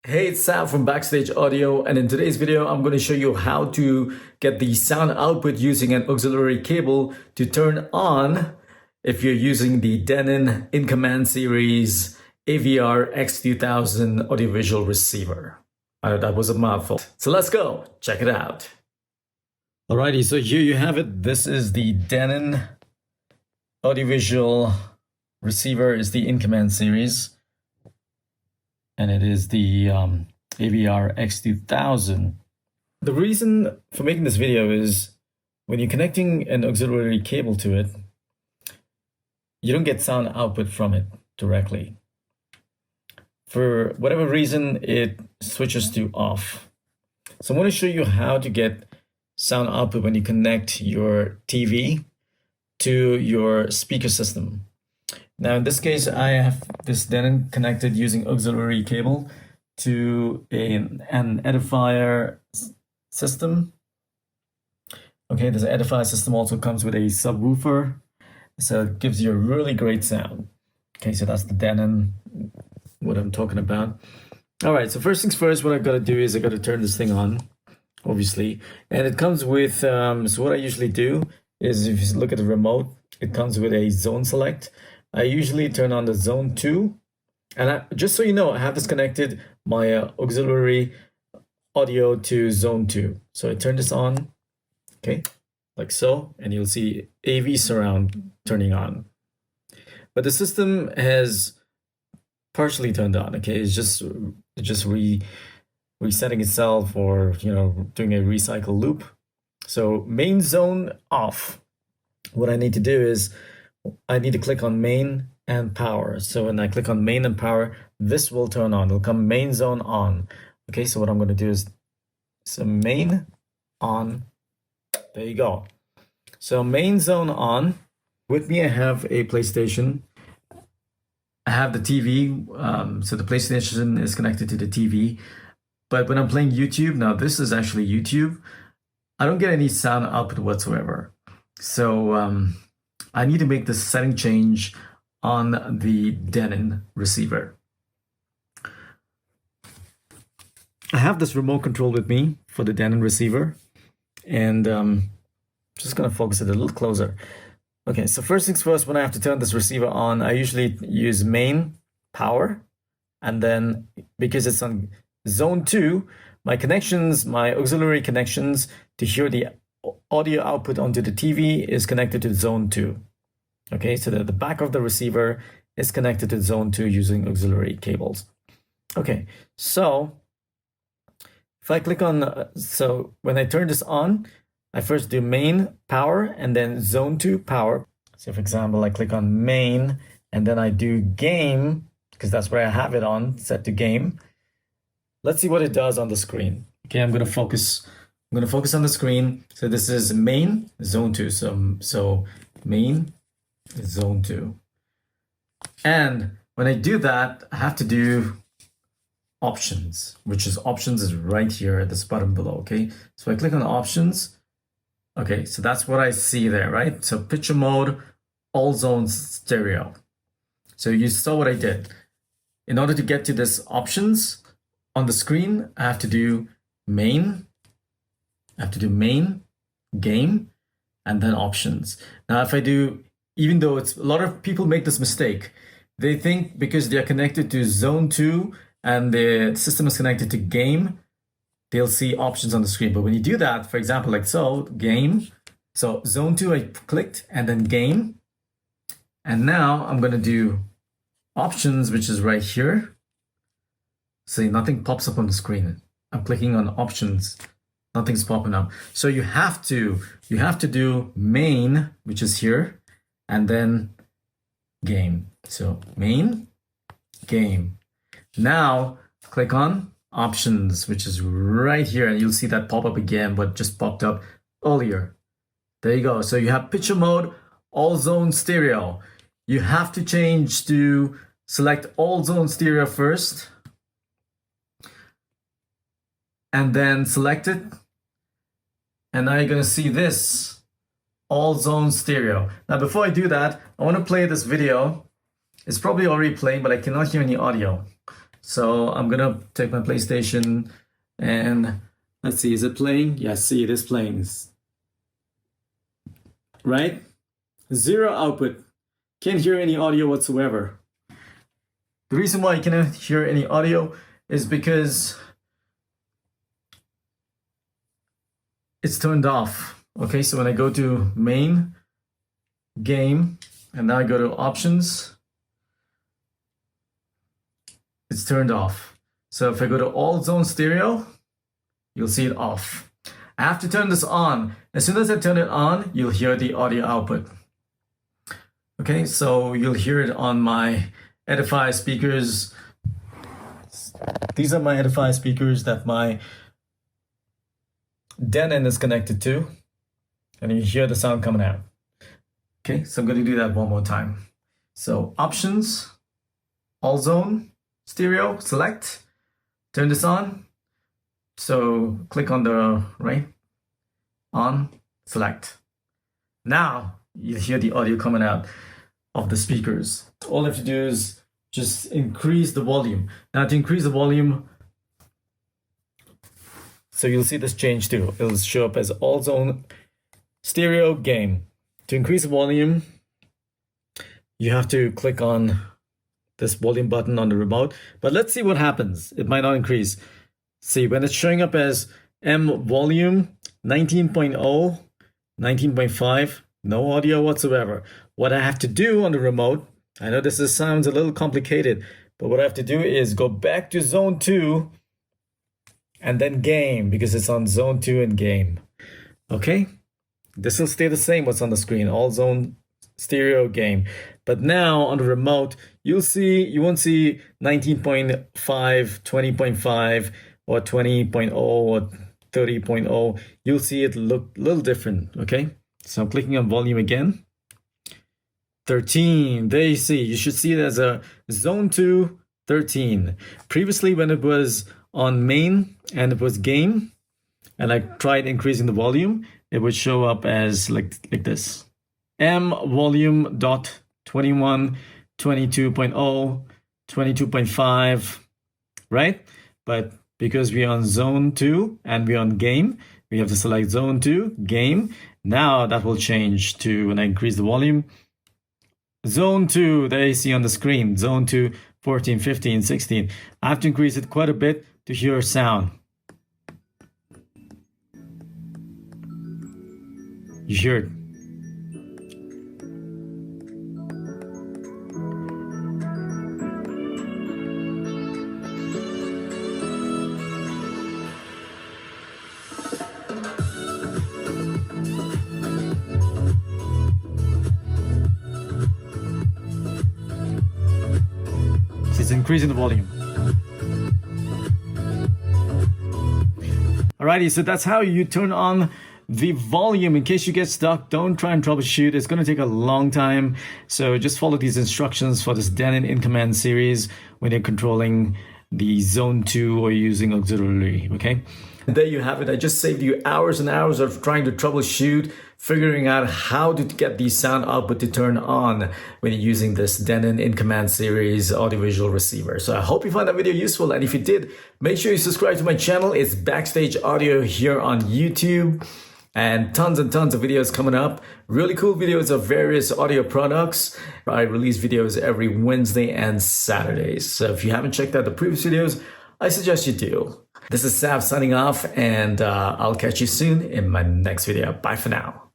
Hey, it's Sam from Backstage Audio, and in today's video, I'm going to show you how to get the sound output using an auxiliary cable to turn on if you're using the Denon INCOMMAND series AVR X2000 audiovisual receiver. I know that was a mouthful. So let's go, check it out. Alrighty, so here you have it. This is the Denon audiovisual receiver, is the INCOMMAND series. And it is the AVR X2000. The reason for making this video is when you're connecting an auxiliary cable to it, you don't get sound output from it directly. For whatever reason, it switches to off. So I want to show you how to get sound output when you connect your TV to your speaker system. Now, in this case, I have this Denon connected using auxiliary cable to an Amplifier system. Okay, this Amplifier system also comes with a subwoofer, so it gives you a really great sound. Okay, so that's the Denon, what I'm talking about. All right, so first things first, what I've got to do is I've got to turn this thing on, obviously. And it comes with, so what I usually do is if you look at the remote, it comes with a zone select. I usually turn on the zone 2, and just so you know, I have this connected, my auxiliary audio to zone 2. So I turn this on, okay, like so, and you'll see AV surround turning on. But the system has partially turned on, okay, it's just resetting itself, or doing a recycle loop. So main zone off. What I need to do is I need to click on main and power. So when I click on main and power, this will turn on. It'll come main zone on. Okay, so what I'm going to do is, so main on. There you go. So main zone on. With me, I have a PlayStation. I have the TV. So the PlayStation is connected to the TV. But when I'm playing YouTube, now this is actually YouTube, I don't get any sound output whatsoever. So I need to make this setting change on the Denon receiver. I have this remote control with me for the Denon receiver, and just gonna focus it a little closer. Okay, so first things first, when I have to turn this receiver on, I usually use main power, and then because it's on zone 2, my connections, my auxiliary connections to hear the audio output onto the TV is connected to zone 2. Okay, so the back of the receiver is connected to zone 2 using auxiliary cables. Okay, so if I click on, so when I turn this on, I first do main power and then zone 2 power. So for example, I click on main and then I do game, because that's where I have it on, set to game. Let's see what it does on the screen. Okay, I'm going to focus on the screen. So this is main, zone 2. So main, zone 2. And when I do that, I have to do options, which is options is right here at this button below. Okay, so I click on options. Okay, so that's what I see there, right? So picture mode, all zones stereo. So you saw what I did. In order to get to this options on the screen, I have to do main. I have to do main, game, and then options. Now, if I do, even though it's a lot of people make this mistake, they think because they're connected to zone 2 and the system is connected to game, they'll see options on the screen. But when you do that, for example, like so, game, so zone 2, I clicked, and then game. And now I'm going to do options, which is right here. See, nothing pops up on the screen. I'm clicking on options. Nothing's popping up. So you have to do main, which is here, and then game. So main, game. Now click on options, which is right here, and you'll see that pop up again, what just popped up earlier. There you go. So you have picture mode, all zone stereo. You have to change to select all zone stereo first, and then select it. And now you're going to see this, all zone stereo. Now, before I do that, I want to play this video. It's probably already playing, but I cannot hear any audio. So I'm gonna take my PlayStation and let's see, is it playing? Yes, see, it is playing. Right? Zero output. Can't hear any audio whatsoever. The reason why you cannot hear any audio is because it's turned off. Okay, so when I go to main, game, and now I go to options, it's turned off. So if I go to all zone stereo, you'll see it off. I have to turn this on. As soon as I turn it on, you'll hear the audio output. Okay, so you'll hear it on my Edify speakers. These are my Edify speakers that my Denon is connected to, and you hear the sound coming out. Okay, so I'm going to do that one more time. So options, all zone, stereo, select, turn this on. So click on the right, on, select. Now you hear the audio coming out of the speakers. All you have to do is just increase the volume. Now to increase the volume, so you'll see this change too. It'll show up as all zone, stereo, game. To increase the volume, you have to click on this volume button on the remote. But let's see what happens. It might not increase. See, when it's showing up as M volume 19.0, 19.5, no audio whatsoever. What I have to do on the remote, I know this sounds a little complicated, but what I have to do is go back to zone 2 and then game, because it's on zone 2 and game. Okay? This will stay the same what's on the screen, all zone, stereo, game. But now on the remote, you won't see 19.5, 20.5, or 20.0, or 30.0. You'll see it look a little different, okay? So I'm clicking on volume again. 13, there you see, you should see it as a zone 2, 13. Previously, when it was on main and it was game, and I tried increasing the volume, it would show up as like this. M volume dot 21, 22.0, 22.5, right? But because we're on zone 2 and we're on game, we have to select zone 2, game. Now that will change to, when I increase the volume, zone 2, there you see on the screen, zone 2, 14, 15, 16. I have to increase it quite a bit to hear sound. You hear it. It's increasing the volume. Alrighty, so that's how you turn on the volume. In case you get stuck, don't try and troubleshoot. It's going to take a long time. So just follow these instructions for this Denon INCOMMAND series when you're controlling the zone 2 or using auxiliary, okay? And there you have it. I just saved you hours and hours of trying to troubleshoot, figuring out how to get the sound output to turn on when you're using this Denon INCOMMAND series audiovisual receiver. So I hope you found that video useful. And if you did, make sure you subscribe to my channel. It's Backstage Audio here on YouTube. And tons of videos coming up. Really cool videos of various audio products. I release videos every Wednesday and Saturdays. So if you haven't checked out the previous videos, I suggest you do. This is Sav signing off, and I'll catch you soon in my next video. Bye for now.